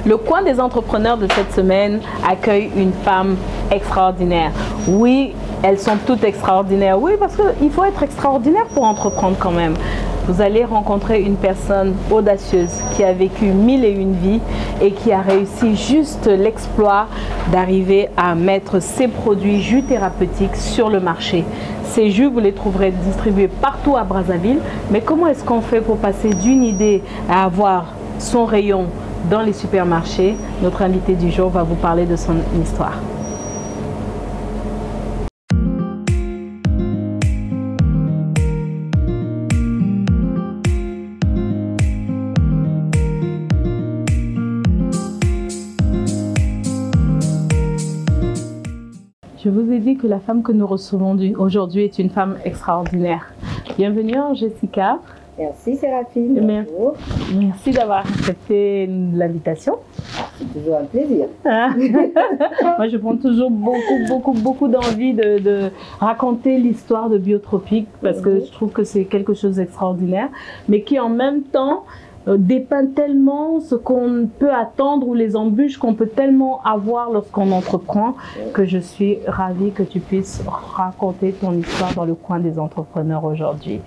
Le coin des entrepreneurs de cette semaine accueille une femme extraordinaire. Oui, elles sont toutes extraordinaires. Oui, parce qu'il faut être extraordinaire pour entreprendre quand même. Vous allez rencontrer une personne audacieuse qui a vécu 1001 vies et qui a réussi juste l'exploit d'arriver à mettre ses produits jus thérapeutiques sur le marché. Ces jus, vous les trouverez distribués partout à Brazzaville. Mais comment est-ce qu'on fait pour passer d'une idée à avoir son rayon dans les supermarchés? Notre invité du jour va vous parler de son histoire. Je vous ai dit que la femme que nous recevons aujourd'hui est une femme extraordinaire. Bienvenue Jessica. Merci Séraphine. Bonjour. Merci d'avoir accepté l'invitation. C'est toujours un plaisir. Moi, je prends toujours beaucoup d'envie de raconter l'histoire de Biotropique parce que je trouve que c'est quelque chose d'extraordinaire, mais qui en même temps dépeint tellement ce qu'on peut attendre ou les embûches qu'on peut tellement avoir lorsqu'on entreprend que je suis ravie que tu puisses raconter ton histoire dans le coin des entrepreneurs aujourd'hui.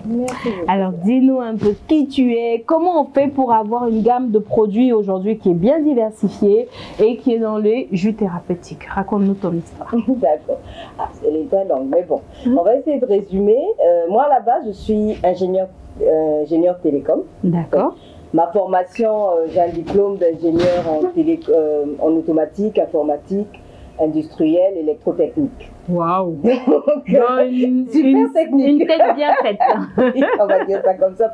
Alors dis-nous un peu qui tu es, comment on fait pour avoir une gamme de produits aujourd'hui qui est bien diversifiée et qui est dans les jus thérapeutiques. Raconte-nous ton histoire. D'accord. Ah, c'est les deux langues, mais bon, on va essayer de résumer. Moi à la base, je suis ingénieur télécom. D'accord. Ma formation, j'ai un diplôme d'ingénieur en automatique, informatique, industrielle, électrotechnique. Waouh! Une technique. Une tête bien faite. On va dire ça comme ça.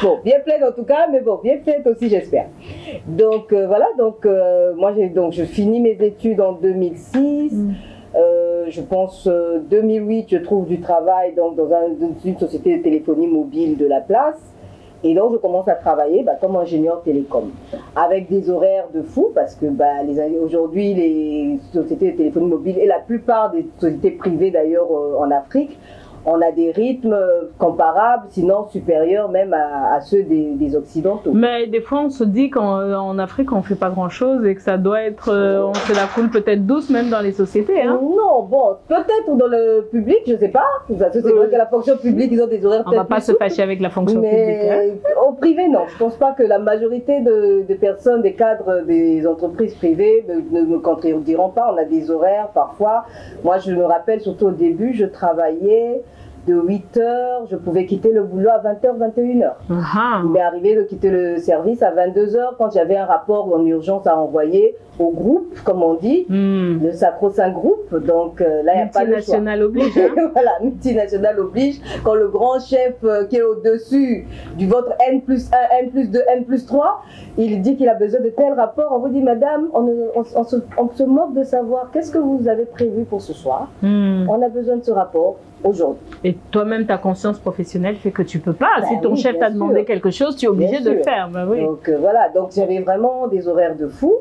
Bon, bien pleine en tout cas, mais bon, bien faite aussi, j'espère. Donc voilà, moi je finis mes études en 2006. Je pense 2008, je trouve du travail dans une société de téléphonie mobile de la place. Et donc, je commence à travailler comme ingénieur télécom, avec des horaires de fou, parce que aujourd'hui, les sociétés de téléphonie mobile, et la plupart des sociétés privées d'ailleurs en Afrique, on a des rythmes comparables, sinon supérieurs même à ceux des Occidentaux. Mais des fois, on se dit qu'en Afrique, on ne fait pas grand-chose et que ça doit être, on se la coule peut-être douce même dans les sociétés. Hein? Non, bon, peut-être dans le public, je ne sais pas. C'est vrai que la fonction publique, ils ont des horaires. On ne va pas se fâcher avec la fonction publique. Hein? Au privé, non. Je ne pense pas que la majorité des personnes, des cadres des entreprises privées ne me contrediront pas. On a des horaires parfois. Moi, je me rappelle, surtout au début, je travaillais de 8h, je pouvais quitter le boulot à 20h, 21h. Il m'est arrivé de quitter le service à 22h quand j'avais un rapport en urgence à envoyer au groupe, comme on dit, le sacro-saint groupe. Donc là, il n'y a pas de choix. Multinational oblige. Hein? Voilà, multinational oblige. Quand le grand chef qui est au-dessus du votre N+1, N+2, N+3, il dit qu'il a besoin de tel rapport, on vous dit, madame, on se moque de savoir qu'est-ce que vous avez prévu pour ce soir. On a besoin de ce rapport aujourd'hui. Et toi-même, ta conscience professionnelle fait que tu ne peux pas. Si ton chef t'a demandé quelque chose, tu es obligé de le faire. Oui. Donc voilà, donc j'avais vraiment des horaires de fou.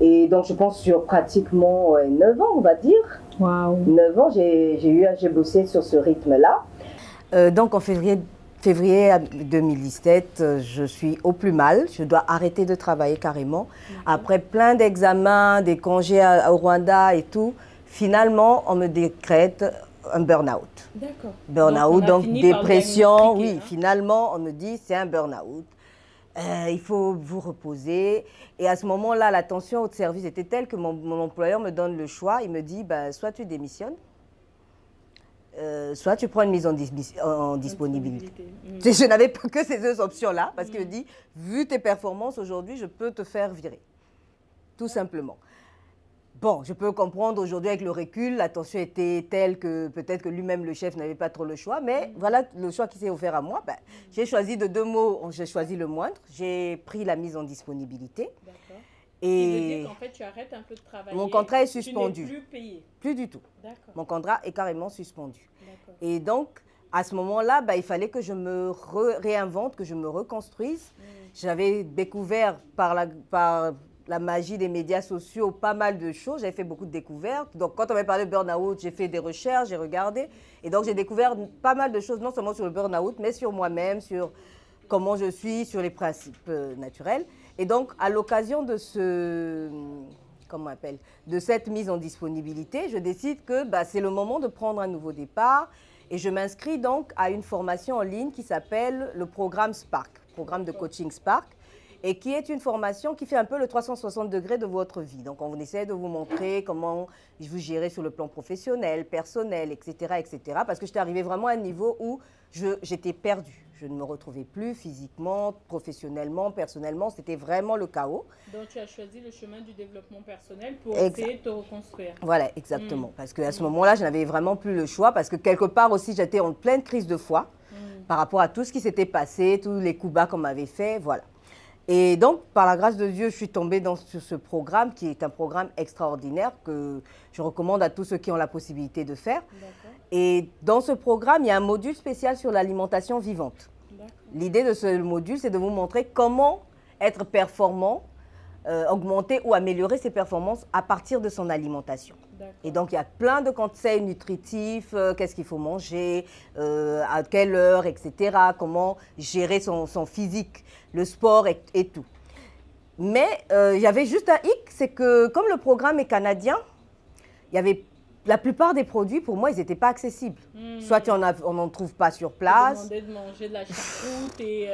Et donc je pense sur pratiquement 9 ans, on va dire. Wow. 9 ans, j'ai bossé sur ce rythme-là. Donc en février 2017, je suis au plus mal. Je dois arrêter de travailler carrément. Après plein d'examens, des congés au Rwanda et tout, finalement, on me décrète un burn-out. D'accord. Burn-out, donc dépression. Oui, finalement, on me dit c'est un burn-out. Il faut vous reposer. Et à ce moment-là, la tension au service était telle que mon employeur me donne le choix. Il me dit, soit tu démissionnes, soit tu prends une mise en disponibilité. Je n'avais pas que ces deux options-là, parce qu'il me dit, vu tes performances aujourd'hui, je peux te faire virer. Tout simplement. Bon, je peux comprendre aujourd'hui avec le recul, la tension était telle que peut-être que lui-même, le chef, n'avait pas trop le choix. Mais voilà le choix qui s'est offert à moi. J'ai choisi de 2 mots, j'ai choisi le moindre. J'ai pris la mise en disponibilité. D'accord. Et ça veut dire qu'en fait, tu arrêtes un peu de travailler. Mon contrat est suspendu. Tu n'es plus payé. Plus du tout. D'accord. Mon contrat est carrément suspendu. D'accord. Et donc, à ce moment-là, il fallait que je me réinvente, que je me reconstruise. J'avais découvert par la magie des médias sociaux, pas mal de choses. J'avais fait beaucoup de découvertes. Donc, quand on m'avait parlé de burn-out, j'ai fait des recherches, j'ai regardé. Et donc, j'ai découvert pas mal de choses, non seulement sur le burn-out, mais sur moi-même, sur comment je suis, sur les principes naturels. Et donc, à l'occasion de comment on appelle, de cette mise en disponibilité, je décide que c'est le moment de prendre un nouveau départ et je m'inscris donc à une formation en ligne qui s'appelle le programme Spark, programme de coaching Spark, et qui est une formation qui fait un peu le 360 degrés de votre vie. Donc, on essaie de vous montrer comment vous gérez sur le plan professionnel, personnel, etc., etc. Parce que j'étais arrivée vraiment à un niveau où j'étais perdue. Je ne me retrouvais plus physiquement, professionnellement, personnellement. C'était vraiment le chaos. Donc, tu as choisi le chemin du développement personnel pour essayer de te reconstruire. Voilà, exactement. Parce qu'à ce moment-là, je n'avais vraiment plus le choix. Parce que quelque part aussi, j'étais en pleine crise de foi par rapport à tout ce qui s'était passé, tous les coups bas qu'on m'avait fait. Voilà. Et donc, par la grâce de Dieu, je suis tombée sur ce programme qui est un programme extraordinaire que je recommande à tous ceux qui ont la possibilité de faire. Et dans ce programme, il y a un module spécial sur l'alimentation vivante. L'idée de ce module, c'est de vous montrer comment être performant, augmenter ou améliorer ses performances à partir de son alimentation. Et donc, il y a plein de conseils nutritifs, qu'est-ce qu'il faut manger, à quelle heure, etc., comment gérer son physique, le sport et tout. Mais il y avait juste un hic, c'est que comme le programme est canadien, il y avait la plupart des produits, pour moi, ils n'étaient pas accessibles. Soit on n'en trouve pas sur place. On demandait de manger de la choucroute et...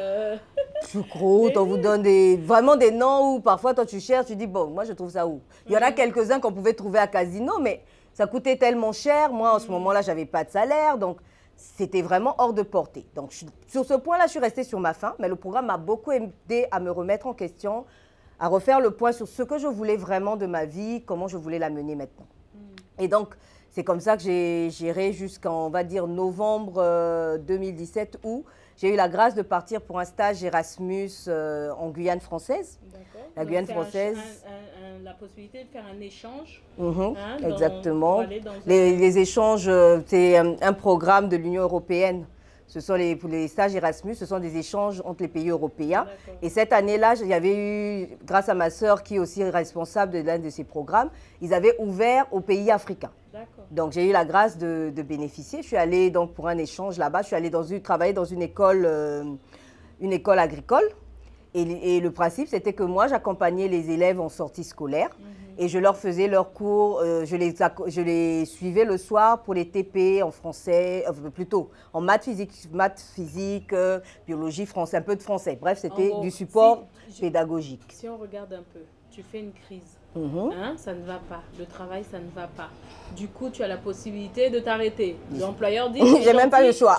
Choucroute, on vous donne vraiment des noms où parfois, toi, tu cherches, tu dis, bon, moi, je trouve ça où? Il y en a quelques-uns qu'on pouvait trouver à Casino, mais ça coûtait tellement cher. Moi, en ce moment-là, je n'avais pas de salaire, donc c'était vraiment hors de portée. Donc, sur ce point-là, je suis restée sur ma faim, mais le programme m'a beaucoup aidé à me remettre en question, à refaire le point sur ce que je voulais vraiment de ma vie, comment je voulais la mener maintenant. Et donc, c'est comme ça que j'ai géré jusqu'en, on va dire, novembre 2017, où j'ai eu la grâce de partir pour un stage Erasmus en Guyane française. La Guyane française. La possibilité de faire un échange. Exactement. Les échanges, c'est un programme de l'Union européenne. Ce sont pour les stages Erasmus, ce sont des échanges entre les pays européens. Et cette année-là, il y avait eu, grâce à ma sœur qui est aussi responsable de l'un de ces programmes, ils avaient ouvert aux pays africains. Donc j'ai eu la grâce de bénéficier. Je suis allée donc pour un échange là-bas. Je suis allée travailler dans une école agricole. Et le principe, c'était que moi, j'accompagnais les élèves en sortie scolaire et je leur faisais leurs cours. Je les suivais le soir pour les TP en français, plutôt en maths, physique, biologie, français, un peu de français. Bref, c'était du support pédagogique. Si on regarde un peu, tu fais une crise. Ça ne va pas. Le travail, ça ne va pas. Du coup, tu as la possibilité de t'arrêter. L'employeur dit... J'ai même pas eu le choix.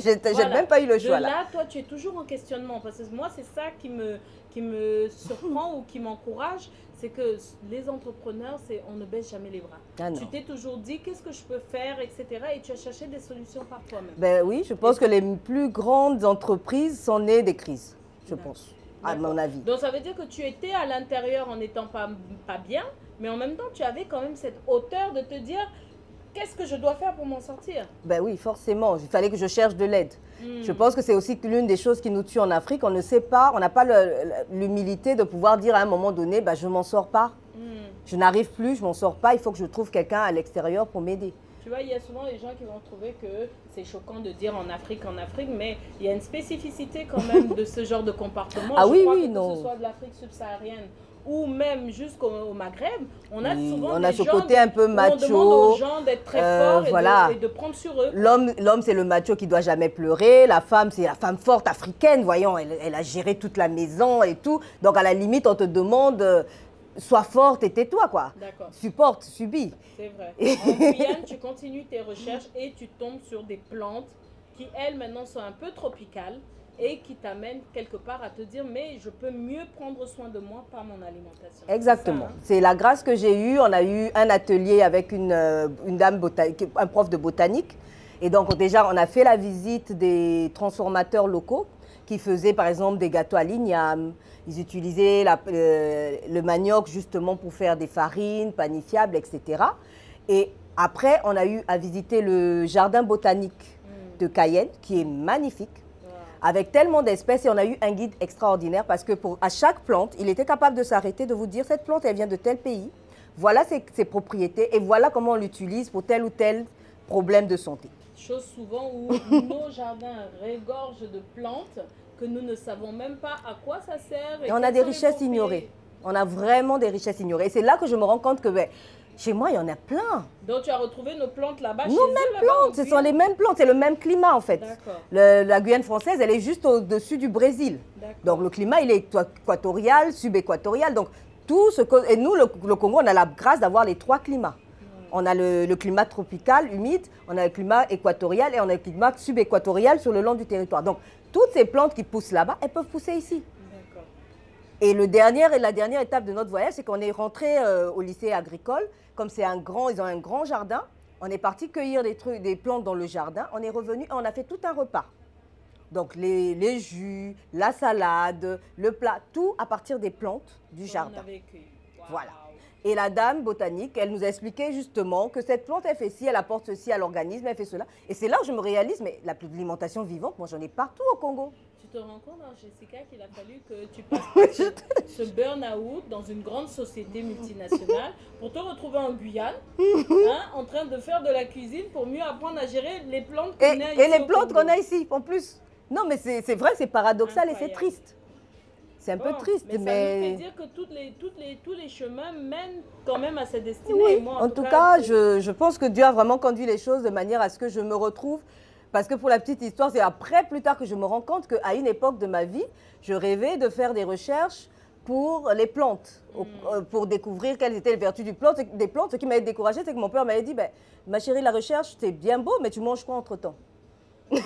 J'ai même pas eu le choix. Là, toi, tu es toujours en questionnement. Parce que moi, c'est ça qui me surprend ou qui m'encourage. C'est que les entrepreneurs, on ne baisse jamais les bras. Tu t'es toujours dit, qu'est-ce que je peux faire, etc. Et tu as cherché des solutions par toi-même. Ben oui, je pense que les plus grandes entreprises sont nées des crises, je pense. À mon avis. Donc ça veut dire que tu étais à l'intérieur en n'étant pas bien, mais en même temps tu avais quand même cette hauteur de te dire qu'est-ce que je dois faire pour m'en sortir? Ben oui, forcément, il fallait que je cherche de l'aide. Je pense que c'est aussi l'une des choses qui nous tue en Afrique, on ne sait pas, on n'a pas l'humilité de pouvoir dire à un moment donné, je ne m'en sors pas, je n'arrive plus, je ne m'en sors pas, il faut que je trouve quelqu'un à l'extérieur pour m'aider. Tu vois, il y a souvent des gens qui vont trouver que c'est choquant de dire en Afrique, mais il y a une spécificité quand même de ce genre de comportement. Ah oui, que ce soit de l'Afrique subsaharienne ou même jusqu'au Maghreb, on a souvent on a ce côté un peu macho. On demande aux gens d'être très forts et de prendre sur eux. L'homme, c'est le macho qui ne doit jamais pleurer. La femme, c'est la femme forte africaine. Voyons, elle a géré toute la maison et tout. Donc, à la limite, on te demande... Sois forte et tais-toi, quoi. Supporte, subis. C'est vrai. En Guyane, tu continues tes recherches et tu tombes sur des plantes qui, elles, maintenant, sont un peu tropicales et qui t'amènent quelque part à te dire, mais je peux mieux prendre soin de moi par mon alimentation. Exactement. C'est la grâce que j'ai eue. On a eu un atelier avec une dame botanique, un prof de botanique. Et donc, déjà, on a fait la visite des transformateurs locaux qui faisaient, par exemple, des gâteaux à l'igname. Ils utilisaient le manioc justement pour faire des farines panifiables, etc. Et après, on a eu à visiter le jardin botanique de Cayenne, qui est magnifique, avec tellement d'espèces. Et on a eu un guide extraordinaire parce que à chaque plante, il était capable de s'arrêter, de vous dire cette plante, elle vient de tel pays. Voilà ses propriétés et voilà comment on l'utilise pour tel ou tel problème de santé. Chose souvent où nos jardins regorgent de plantes que nous ne savons même pas à quoi ça sert. Et on a des richesses ignorées. On a vraiment des richesses ignorées. Et c'est là que je me rends compte que chez moi, il y en a plein. Donc, tu as retrouvé nos plantes là-bas chez Nos mêmes plantes, ce sont les mêmes plantes, c'est le même climat en fait. La Guyane française, elle est juste au-dessus du Brésil. Donc, le climat, il est équatorial, subéquatorial. Donc, et nous, le Congo, on a la grâce d'avoir les 3 climats. On a le climat tropical, humide, on a le climat équatorial et on a le climat subéquatorial sur le long du territoire. Donc, toutes ces plantes qui poussent là-bas, elles peuvent pousser ici. Et la dernière étape de notre voyage, c'est qu'on est rentré au lycée agricole. Comme ils ont un grand jardin, on est parti cueillir des plantes dans le jardin. On est revenu et on a fait tout un repas. Donc les jus, la salade, le plat, tout à partir des plantes du jardin. Wow. Voilà. Et la dame botanique, elle nous a expliqué justement que cette plante, elle fait ci, elle apporte ceci à l'organisme, elle fait cela. Et c'est là où je me réalise, mais l'alimentation vivante, moi j'en ai partout au Congo. Tu te rends compte, hein, Jessica, qu'il a fallu que tu passes ce burn-out dans une grande société multinationale pour te retrouver en Guyane, en train de faire de la cuisine pour mieux apprendre à gérer les plantes qu'on a ici. Et les plantes qu'on a ici, en plus. Non, mais c'est vrai, c'est paradoxal. Incroyable. Et c'est triste. C'est un peu triste, mais... ça nous fait dire que tous les chemins mènent quand même à cette destinée. Oui, et moi, en tout cas, je pense que Dieu a vraiment conduit les choses de manière à ce que je me retrouve. Parce que pour la petite histoire, c'est après, plus tard, que je me rends compte qu'à une époque de ma vie, je rêvais de faire des recherches pour les plantes, pour découvrir quelles étaient les vertus des plantes. Ce qui m'avait découragée, c'est que mon père m'avait dit, ma chérie, la recherche, c'est bien beau, mais tu manges quoi entre-temps? Parce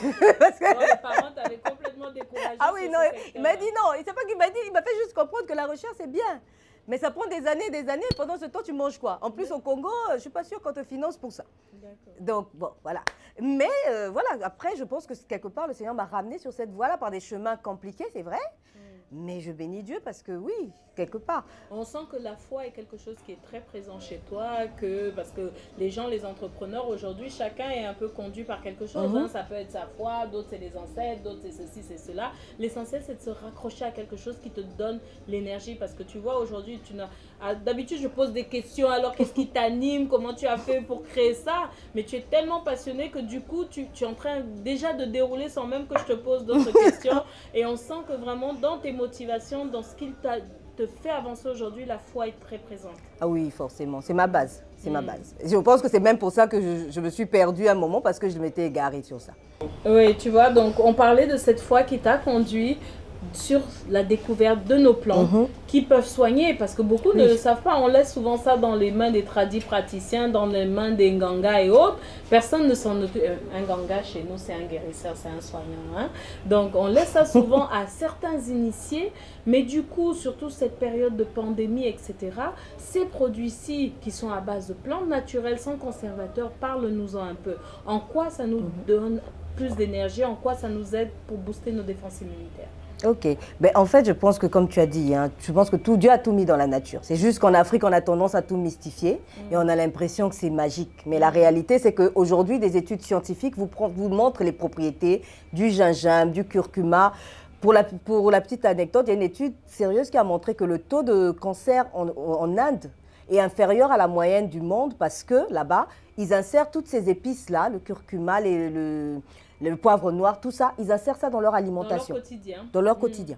que les parents t'avaient complètement découragé. Ah oui, non, il m'a dit non, c'est pas qu'il m'a dit, il m'a fait juste comprendre que la recherche, c'est bien. Mais ça prend des années, et pendant ce temps, tu manges quoi? En plus, au Congo, je ne suis pas sûre qu'on te finance pour ça. Donc, bon, voilà. Mais voilà, après, je pense que quelque part, le Seigneur m'a ramené sur cette voie-là par des chemins compliqués, c'est vrai. Mais je bénis Dieu parce que oui, quelque part. On sent que la foi est quelque chose qui est très présent chez toi, parce que les gens, les entrepreneurs aujourd'hui, chacun est un peu conduit par quelque chose. Ça peut être sa foi, d'autres c'est les ancêtres, d'autres c'est ceci, c'est cela. L'essentiel c'est de se raccrocher à quelque chose qui te donne l'énergie parce que tu vois aujourd'hui, d'habitude je pose des questions, alors qu'est-ce qui t'anime, comment tu as fait pour créer ça, mais tu es tellement passionné que du coup tu es en train déjà de dérouler sans même que je te pose d'autres questions et on sent que vraiment dans tes motivation, dans ce qu'il te fait avancer aujourd'hui, la foi est très présente. Ah oui, forcément. C'est ma base. C'est ma base. Je pense que c'est même pour ça que je me suis perdue à un moment parce que je m'étais égarée sur ça. Oui, tu vois, donc on parlait de cette foi qui t'a conduit sur la découverte de nos plantes qui peuvent soigner parce que beaucoup ne le savent pas. On laisse souvent ça dans les mains des tradis praticiens, dans les mains des Nganga et autres. Personne ne s'en occupe. Un Nganga chez nous, c'est un guérisseur, c'est un soignant. Hein? Donc on laisse ça souvent à certains initiés. Mais du coup, surtout cette période de pandémie, etc., ces produits-ci qui sont à base de plantes naturelles sans conservateurs, parle-nous-en un peu. En quoi ça nous donne plus d'énergie, en quoi ça nous aide pour booster nos défenses immunitaires? Ok. Ben, en fait, je pense que comme tu as dit, je pense que Dieu a tout mis dans la nature. C'est juste qu'en Afrique, on a tendance à tout mystifier et on a l'impression que c'est magique. Mais la réalité, c'est qu'aujourd'hui, des études scientifiques vous montrent les propriétés du gingembre, du curcuma. Pour la petite anecdote, il y a une étude sérieuse qui a montré que le taux de cancer en Inde est inférieur à la moyenne du monde parce que là-bas, ils insèrent toutes ces épices-là, le curcuma, le poivre noir, tout ça, ils insèrent ça dans leur alimentation. Dans leur quotidien. Dans leur quotidien.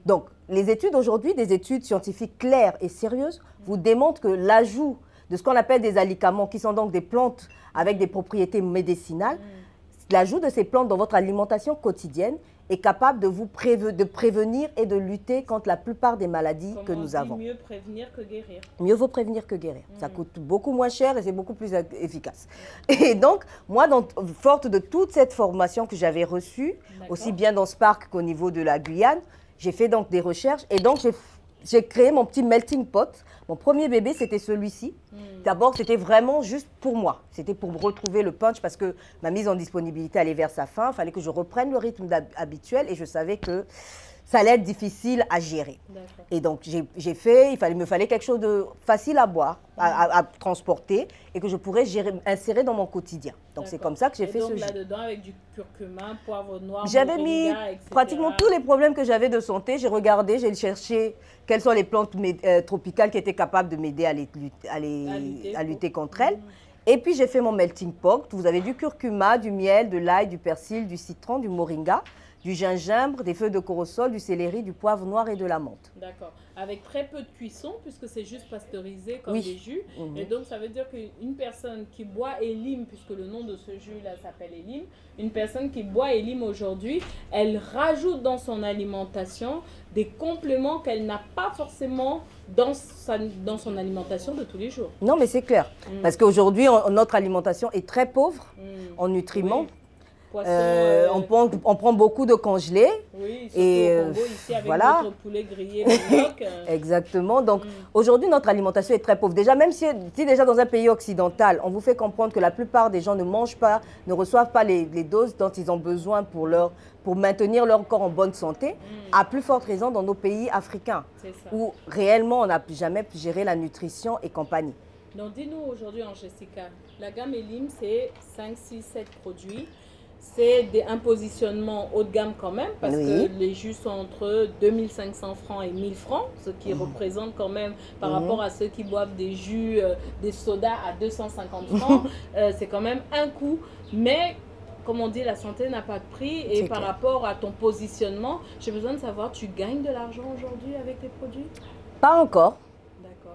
Donc, les études aujourd'hui, des études scientifiques claires et sérieuses, vous démontrent que l'ajout de ce qu'on appelle des alicaments, qui sont donc des plantes avec des propriétés médicinales, l'ajout de ces plantes dans votre alimentation quotidienne est capable de vous prévenir et de lutter contre la plupart des maladies que nous avons. Mieux prévenir que guérir. Mieux vaut prévenir que guérir. Ça coûte beaucoup moins cher et c'est beaucoup plus efficace. Et donc, moi, forte de toute cette formation que j'avais reçue, aussi bien dans Spark qu'au niveau de la Guyane, j'ai fait donc des recherches et donc j'ai créé mon petit melting pot. Mon premier bébé, c'était celui-ci. D'abord, c'était vraiment juste pour moi. C'était pour retrouver le punch parce que ma mise en disponibilité allait vers sa fin. Il fallait que je reprenne le rythme habituel et je savais que ça allait être difficile à gérer. Et donc, il me fallait quelque chose de facile à boire, à transporter et que je pourrais insérer dans mon quotidien. Donc, c'est comme ça que j'ai fait ce jus. Là-dedans, avec du curcuma, poivre noir, j'avais mis pratiquement tous les problèmes que j'avais de santé. J'ai regardé, j'ai cherché quelles sont les plantes tropicales qui étaient capables de m'aider à lutter contre elles. Et puis, j'ai fait mon melting pot. Vous avez du curcuma, du miel, de l'ail, du persil, du citron, du moringa, du gingembre, des feuilles de corossol, du céleri, du poivre noir et de la menthe. D'accord. Avec très peu de cuisson, puisque c'est juste pasteurisé comme Oui. des jus. Et donc, ça veut dire qu'une personne qui boit Elim, puisque le nom de ce jus-là s'appelle Elim, une personne qui boit Elim aujourd'hui, elle rajoute dans son alimentation des compléments qu'elle n'a pas forcément dans son alimentation de tous les jours. Non, mais c'est clair. Parce qu'aujourd'hui, notre alimentation est très pauvre en nutriments. Oui. Poisson, on prend beaucoup de congelés. Oui, et au Congo, ici, avec voilà. notre poulet grillé, manioc. Exactement. Donc, aujourd'hui, notre alimentation est très pauvre. Déjà, même si déjà dans un pays occidental, on vous fait comprendre que la plupart des gens ne mangent pas, ne reçoivent pas les doses dont ils ont besoin pour maintenir leur corps en bonne santé, à plus forte raison dans nos pays africains, où réellement, on n'a jamais pu gérer la nutrition et compagnie. Donc, dis-nous aujourd'hui, Jessica, la gamme Elim, c'est 5, 6, 7 produits. C'est un positionnement haut de gamme quand même, parce que les jus sont entre 2500 francs et 1000 francs, ce qui représente quand même, par rapport à ceux qui boivent des jus, des sodas à 250 francs, c'est quand même un coût. Mais, comme on dit, la santé n'a pas de prix. Et par rapport à ton positionnement, j'ai besoin de savoir, tu gagnes de l'argent aujourd'hui avec tes produits? Pas encore.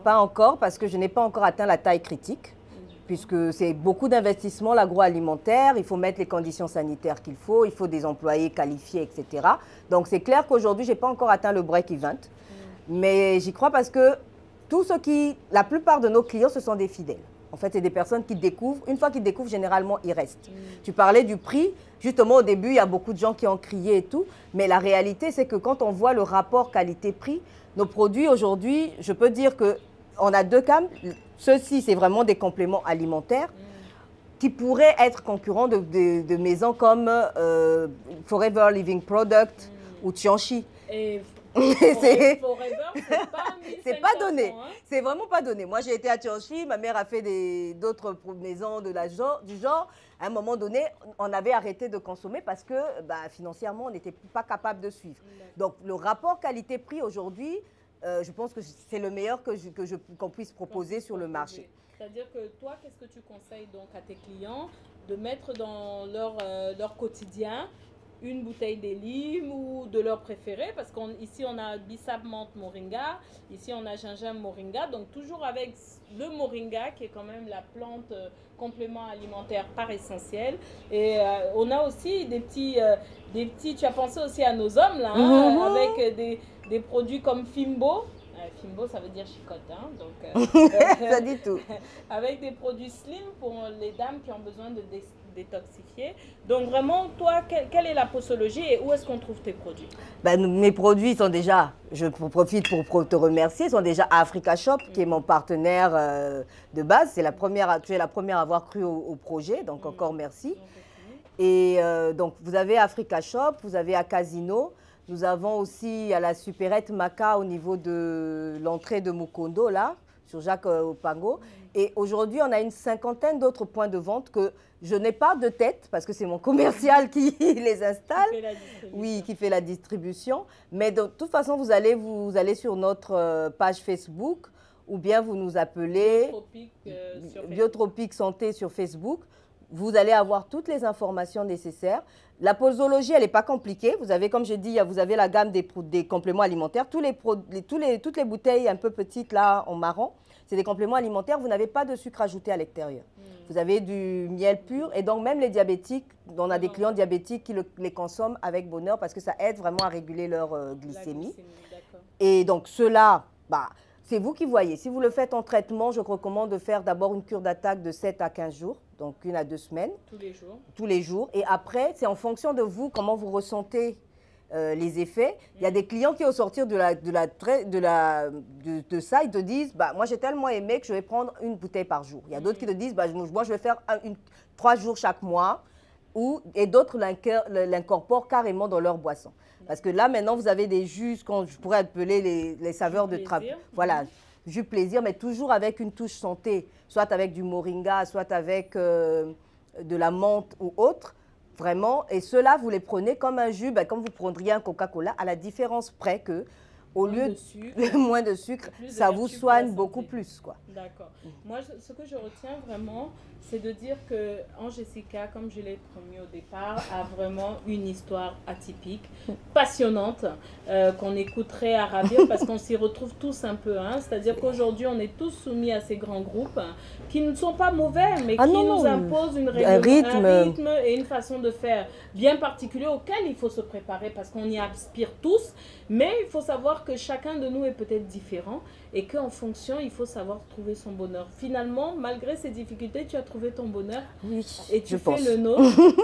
Pas encore, parce que je n'ai pas encore atteint la taille critique. Puisque c'est beaucoup d'investissements, l'agroalimentaire, il faut mettre les conditions sanitaires qu'il faut, il faut des employés qualifiés, etc. Donc c'est clair qu'aujourd'hui, je n'ai pas encore atteint le break-even. Mais j'y crois parce que la plupart de nos clients, ce sont des fidèles. En fait, c'est des personnes qui découvrent. Une fois qu'ils découvrent, généralement, ils restent. Tu parlais du prix. Justement, au début, il y a beaucoup de gens qui ont crié et tout. Mais la réalité, c'est que quand on voit le rapport qualité-prix, nos produits aujourd'hui, je peux dire qu'on a deux gammes. Ceux-ci, c'est vraiment des compléments alimentaires qui pourraient être concurrents de maisons comme Forever Living Product ou Tianchi. Et Forever, c'est pas donné. Hein? C'est vraiment pas donné. Moi, j'ai été à Tianchi, ma mère a fait d'autres maisons du genre. À un moment donné, on avait arrêté de consommer parce que financièrement, on n'était pas capable de suivre. Donc, le rapport qualité-prix aujourd'hui, je pense que c'est le meilleur qu'on puisse proposer sur le marché. C'est-à-dire que toi, qu'est-ce que tu conseilles donc à tes clients de mettre dans leur quotidien une bouteille d'Elim ou de leur préféré? Parce qu'ici, on a bissap menthe moringa, ici, on a gingembre moringa. Donc, toujours avec le moringa, qui est quand même la plante complément alimentaire par essentiel. Et on a aussi des petits, tu as pensé aussi à nos hommes, là, avec des produits comme Fimbo. Fimbo, ça veut dire chicotte, hein, donc, ça dit tout. Avec des produits slim pour les dames qui ont besoin de détoxifier. Donc vraiment, toi, quelle est la posologie et où est-ce qu'on trouve tes produits? Mes produits sont déjà, je profite pour te remercier, sont déjà à Africa Shop, qui est mon partenaire de base. Tu es la première à avoir cru au projet, donc encore merci. Et donc, vous avez Africa Shop, vous avez à Casino. Nous avons aussi à la supérette Maca au niveau de l'entrée de Mukondo, là, sur Jacques Opango. Et aujourd'hui, on a une cinquantaine d'autres points de vente que je n'ai pas de tête, parce que c'est mon commercial qui les installe. Qui fait la distribution. Mais de toute façon, vous allez sur notre page Facebook ou bien vous nous appelez Biotropique Santé sur Facebook. Vous allez avoir toutes les informations nécessaires. La posologie, elle n'est pas compliquée. Vous avez, comme j'ai dit, vous avez la gamme des compléments alimentaires. Toutes les bouteilles un peu petites là, en marron, c'est des compléments alimentaires. Vous n'avez pas de sucre ajouté à l'extérieur. Vous avez du miel pur. Et donc, même les diabétiques, on a des clients diabétiques qui les consomment avec bonheur parce que ça aide vraiment à réguler leur glycémie. Et donc, ceux-là, c'est vous qui voyez. Si vous le faites en traitement, je recommande de faire d'abord une cure d'attaque de 7 à 15 jours, donc 1 à 2 semaines. Tous les jours. Tous les jours. Et après, c'est en fonction de vous, comment vous ressentez les effets. Il y a des clients qui, au sortir de ça, ils te disent, moi j'ai tellement aimé que je vais prendre une bouteille par jour. Il y a d'autres qui te disent, moi je vais faire 3 jours chaque mois. Et d'autres l'incorporent carrément dans leur boisson. Parce que là, maintenant, vous avez des jus, qu'on je pourrais appeler les saveurs de trappe. Voilà, jus plaisir, mais toujours avec une touche santé. Soit avec du moringa, soit avec de la menthe ou autre. Vraiment. Et ceux-là, vous les prenez comme un jus, comme vous prendriez un Coca-Cola, à la différence près que au moins lieu de sucre, moins de sucre, ça vous soigne beaucoup plus, quoi. D'accord. Moi, ce que je retiens vraiment, c'est de dire que Jessica, comme je l'ai promis au départ, a vraiment une histoire atypique, passionnante, qu'on écouterait à ravir parce qu'on s'y retrouve tous un peu. Hein. C'est-à-dire qu'aujourd'hui, on est tous soumis à ces grands groupes qui ne sont pas mauvais, mais qui nous imposent un rythme et une façon de faire bien particulier auquel il faut se préparer parce qu'on y aspire tous. Mais il faut savoir que chacun de nous est peut-être différent et qu'en fonction, il faut savoir trouver son bonheur. Finalement, malgré ces difficultés, tu as trouvé ton bonheur et tu fais le nôtre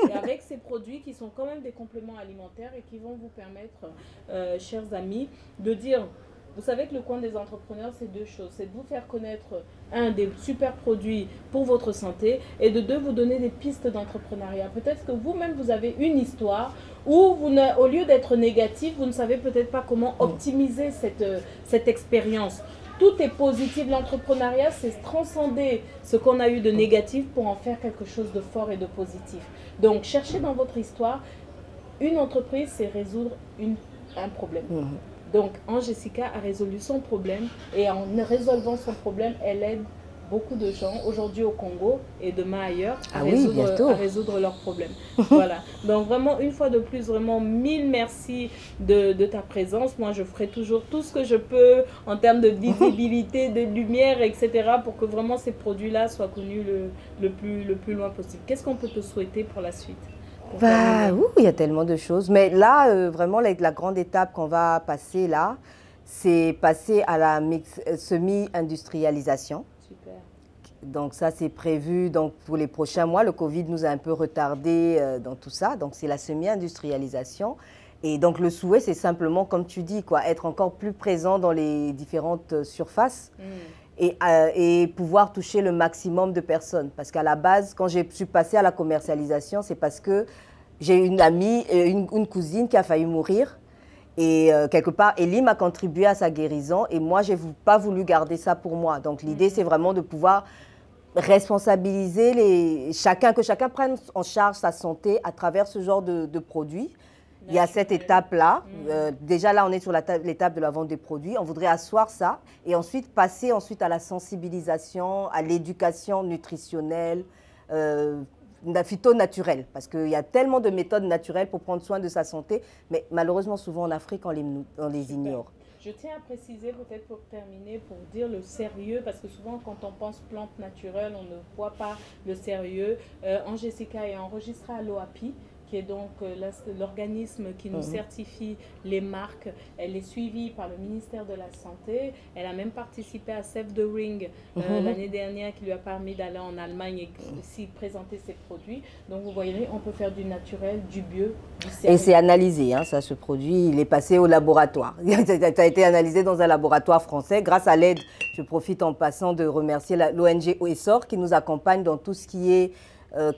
et avec ces produits qui sont quand même des compléments alimentaires et qui vont vous permettre, chers amis, de dire... Vous savez que le coin des entrepreneurs, c'est deux choses. C'est de vous faire connaître, un, des super produits pour votre santé et de deux, vous donner des pistes d'entrepreneuriat. Peut-être que vous-même, vous avez une histoire où, au lieu d'être négatif, vous ne savez peut-être pas comment optimiser cette expérience. Tout est positif. L'entrepreneuriat, c'est transcender ce qu'on a eu de négatif pour en faire quelque chose de fort et de positif. Donc, cherchez dans votre histoire, une entreprise, c'est résoudre un problème. Donc, Jessica a résolu son problème et en résolvant son problème, elle aide beaucoup de gens aujourd'hui au Congo et demain ailleurs à résoudre leurs problèmes. Voilà. Donc, vraiment, une fois de plus, vraiment, mille merci de ta présence. Moi, je ferai toujours tout ce que je peux en termes de visibilité, de lumière, etc. pour que vraiment ces produits-là soient connus le plus loin possible. Qu'est-ce qu'on peut te souhaiter pour la suite ? Il y a tellement de choses. Mais là, vraiment, la grande étape qu'on va passer là, c'est passer à la semi-industrialisation. Super. Donc ça, c'est prévu pour les prochains mois. Le Covid nous a un peu retardé dans tout ça. Donc c'est la semi-industrialisation. Et donc le souhait, c'est simplement, comme tu dis, être encore plus présent dans les différentes surfaces. Et pouvoir toucher le maximum de personnes. Parce qu'à la base, quand je suis passée à la commercialisation, c'est parce que j'ai une amie, une cousine qui a failli mourir. Et quelque part, Elim a contribué à sa guérison. Et moi, je n'ai pas voulu garder ça pour moi. Donc l'idée, c'est vraiment de pouvoir responsabiliser que chacun prenne en charge sa santé à travers ce genre de produits. Il y a cette étape-là. Déjà, là, on est sur l'étape de la vente des produits. On voudrait asseoir ça et ensuite passer à la sensibilisation, à l'éducation nutritionnelle, phyto-naturelle. Parce qu'il y a tellement de méthodes naturelles pour prendre soin de sa santé. Mais malheureusement, souvent en Afrique, on les ignore. Je tiens à préciser, peut-être pour terminer, pour dire le sérieux, parce que souvent quand on pense plantes naturelles, on ne voit pas le sérieux. Jessica est enregistrée à l'OAPI, qui est donc l'organisme qui nous certifie les marques. Elle est suivie par le ministère de la Santé. Elle a même participé à Save the Ring l'année dernière, qui lui a permis d'aller en Allemagne et aussi présenter ses produits. Donc vous voyez, on peut faire du naturel, du bio, du sérieux. Et c'est analysé, hein, ça, ce produit, il est passé au laboratoire. Ça a été analysé dans un laboratoire français. Grâce à l'aide, je profite en passant de remercier l'ONG Essor qui nous accompagne dans tout ce qui est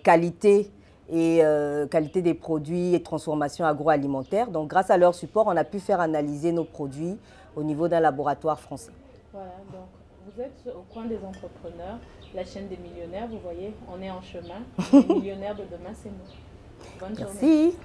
qualité des produits et transformation agroalimentaire. Donc, grâce à leur support, on a pu faire analyser nos produits au niveau d'un laboratoire français. Voilà, donc vous êtes au coin des entrepreneurs, la chaîne des millionnaires, vous voyez, on est en chemin. Les millionnaires de demain, c'est nous. Bonne journée. Merci.